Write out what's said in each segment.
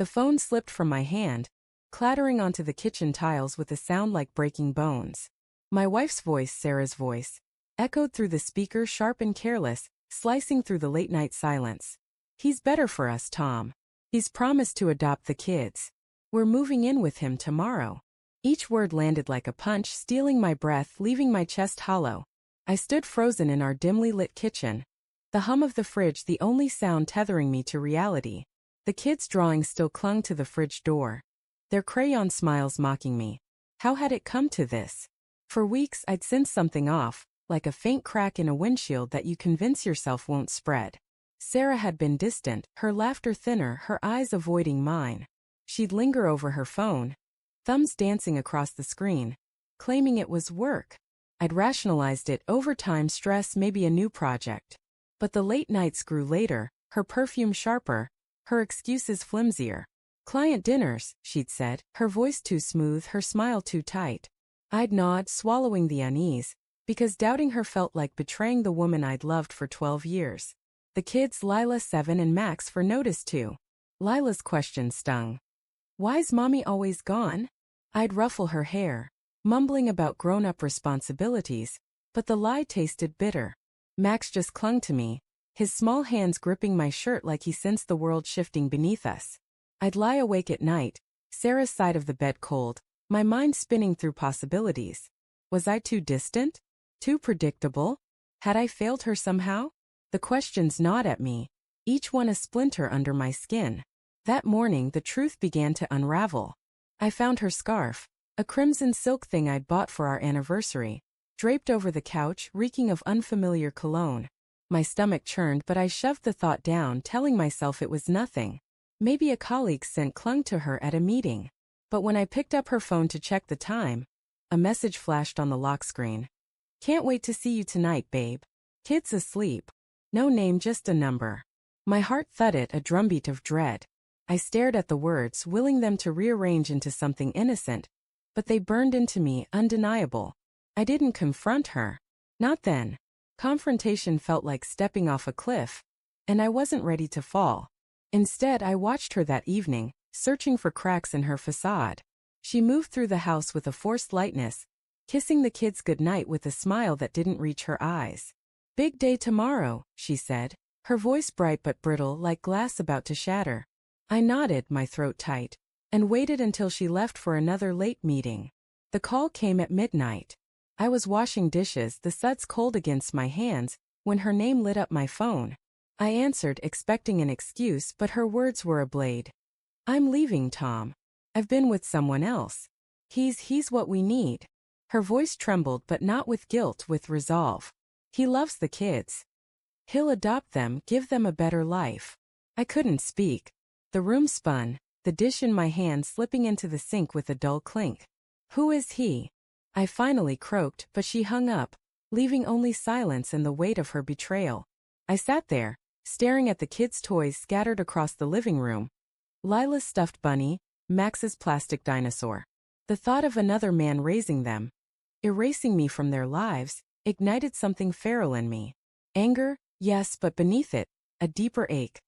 The phone slipped from my hand, clattering onto the kitchen tiles with a sound like breaking bones. My wife's voice, Sarah's voice, echoed through the speaker, sharp and careless, slicing through the late-night silence. "He's better for us, Tom. He's promised to adopt the kids. We're moving in with him tomorrow." Each word landed like a punch, stealing my breath, leaving my chest hollow. I stood frozen in our dimly lit kitchen, the hum of the fridge the only sound tethering me to reality. The kids' drawings still clung to the fridge door, their crayon smiles mocking me. How had it come to this? For weeks I'd sensed something off, like a faint crack in a windshield that you convince yourself won't spread. Sarah had been distant, her laughter thinner, her eyes avoiding mine. She'd linger over her phone, thumbs dancing across the screen, claiming it was work. I'd rationalized it, overtime, stress, maybe a new project. But the late nights grew later, her perfume sharper, her excuses flimsier. "Client dinners," she'd said, her voice too smooth, her smile too tight. I'd nod, swallowing the unease, because doubting her felt like betraying the woman I'd loved for 12 years. The kids, Lila 7 and Max 4, noticed too. Lila's question stung. "Why's mommy always gone?" I'd ruffle her hair, mumbling about grown-up responsibilities, but the lie tasted bitter. Max just clung to me, his small hands gripping my shirt like he sensed the world shifting beneath us. I'd lie awake at night, Sarah's side of the bed cold, my mind spinning through possibilities. Was I too distant? Too predictable? Had I failed her somehow? The questions gnawed at me, each one a splinter under my skin. That morning the truth began to unravel. I found her scarf, a crimson silk thing I'd bought for our anniversary, draped over the couch, reeking of unfamiliar cologne. My stomach churned, but I shoved the thought down, telling myself it was nothing. Maybe a colleague's scent clung to her at a meeting. But when I picked up her phone to check the time, a message flashed on the lock screen. "Can't wait to see you tonight, babe. Kids asleep." No name, just a number. My heart thudded, a drumbeat of dread. I stared at the words, willing them to rearrange into something innocent, but they burned into me, undeniable. I didn't confront her. Not then. Confrontation felt like stepping off a cliff, and I wasn't ready to fall. Instead, I watched her that evening, searching for cracks in her facade. She moved through the house with a forced lightness, kissing the kids goodnight with a smile that didn't reach her eyes. "Big day tomorrow," she said, her voice bright but brittle like glass about to shatter. I nodded, my throat tight, and waited until she left for another late meeting. The call came at midnight. I was washing dishes, the suds cold against my hands, when her name lit up my phone. I answered, expecting an excuse, but her words were a blade. "I'm leaving, Tom. I've been with someone else. He's what we need." Her voice trembled, but not with guilt, with resolve. "He loves the kids. He'll adopt them, give them a better life." I couldn't speak. The room spun, the dish in my hand slipping into the sink with a dull clink. "Who is he?" I finally croaked, but she hung up, leaving only silence and the weight of her betrayal. I sat there, staring at the kids' toys scattered across the living room. Lila's stuffed bunny, Max's plastic dinosaur. The thought of another man raising them, erasing me from their lives, ignited something feral in me. Anger, yes, but beneath it, a deeper ache.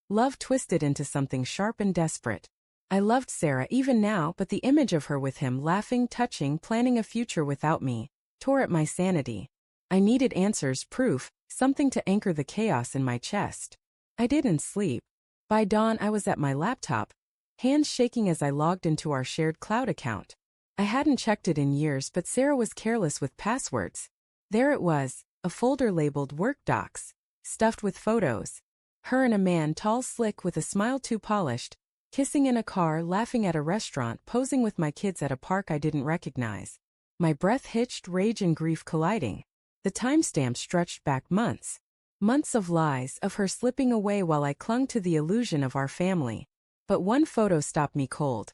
Love twisted into something sharp and desperate. I loved Sarah even now, but the image of her with him, laughing, touching, planning a future without me, tore at my sanity. I needed answers, proof, something to anchor the chaos in my chest. I didn't sleep. By dawn I was at my laptop, hands shaking as I logged into our shared cloud account. I hadn't checked it in years, but Sarah was careless with passwords. There it was, a folder labeled Work Docs, stuffed with photos. Her and a man, tall, slick, with a smile too polished, kissing in a car, laughing at a restaurant, posing with my kids at a park I didn't recognize. My breath hitched, rage and grief colliding. The timestamp stretched back months. Months of lies, of her slipping away while I clung to the illusion of our family. But one photo stopped me cold.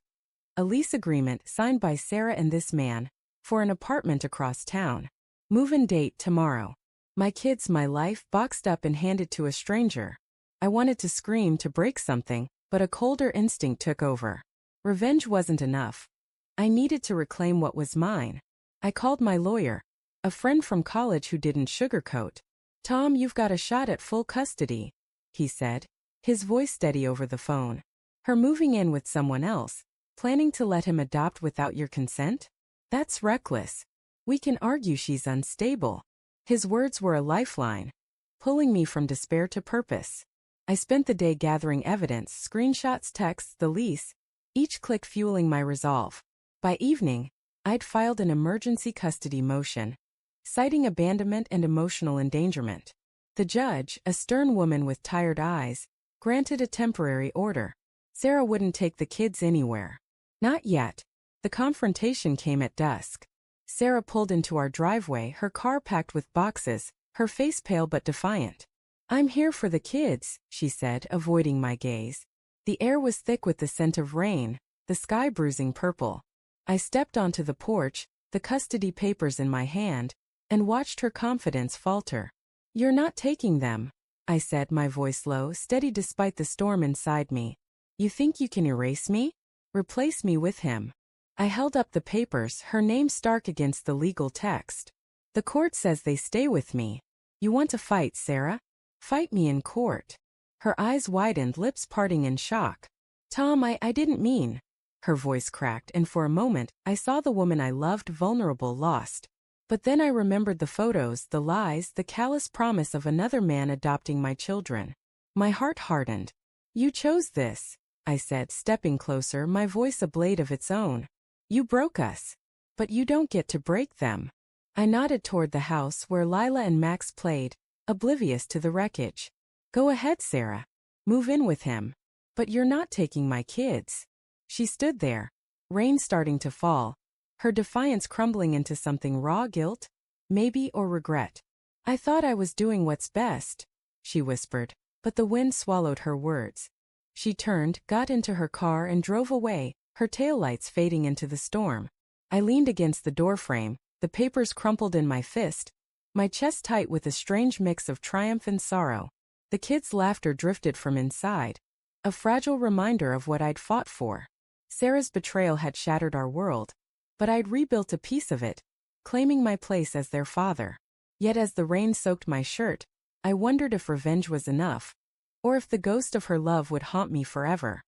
A lease agreement signed by Sarah and this man, for an apartment across town. Move-in date tomorrow. My kids, my life, boxed up and handed to a stranger. I wanted to scream, to break something, but a colder instinct took over. Revenge wasn't enough. I needed to reclaim what was mine. I called my lawyer, a friend from college who didn't sugarcoat. "Tom, you've got a shot at full custody," he said, his voice steady over the phone. Her moving in with someone else, planning to let him adopt without your consent? That's reckless. We can argue she's unstable. His words were a lifeline, pulling me from despair to purpose. I spent the day gathering evidence, screenshots, texts, the lease, each click fueling my resolve. By evening, I'd filed an emergency custody motion, citing abandonment and emotional endangerment. The judge, a stern woman with tired eyes, granted a temporary order. Sarah wouldn't take the kids anywhere. Not yet. The confrontation came at dusk. Sarah pulled into our driveway, her car packed with boxes, her face pale but defiant. "I'm here for the kids," she said, avoiding my gaze. The air was thick with the scent of rain, the sky bruising purple. I stepped onto the porch, the custody papers in my hand, and watched her confidence falter. "You're not taking them," I said, my voice low, steady despite the storm inside me. "You think you can erase me? Replace me with him?" I held up the papers, her name stark against the legal text. "The court says they stay with me. You want to fight, Sarah? Fight me in court." Her eyes widened, lips parting in shock. "Tom, I didn't mean." Her voice cracked, and for a moment, I saw the woman I loved vulnerable, lost. But then I remembered the photos, the lies, the callous promise of another man adopting my children. My heart hardened. "You chose this," I said, stepping closer, my voice a blade of its own. "You broke us. But you don't get to break them." I nodded toward the house where Lila and Max played, oblivious to the wreckage. "Go ahead, Sarah. Move in with him. But you're not taking my kids." She stood there, rain starting to fall, her defiance crumbling into something raw, guilt, maybe, or regret. "I thought I was doing what's best," she whispered, but the wind swallowed her words. She turned, got into her car and drove away, her taillights fading into the storm. I leaned against the doorframe, the papers crumpled in my fist, my chest tight with a strange mix of triumph and sorrow. The kids' laughter drifted from inside, a fragile reminder of what I'd fought for. Sarah's betrayal had shattered our world, but I'd rebuilt a piece of it, claiming my place as their father. Yet as the rain soaked my shirt, I wondered if revenge was enough, or if the ghost of her love would haunt me forever.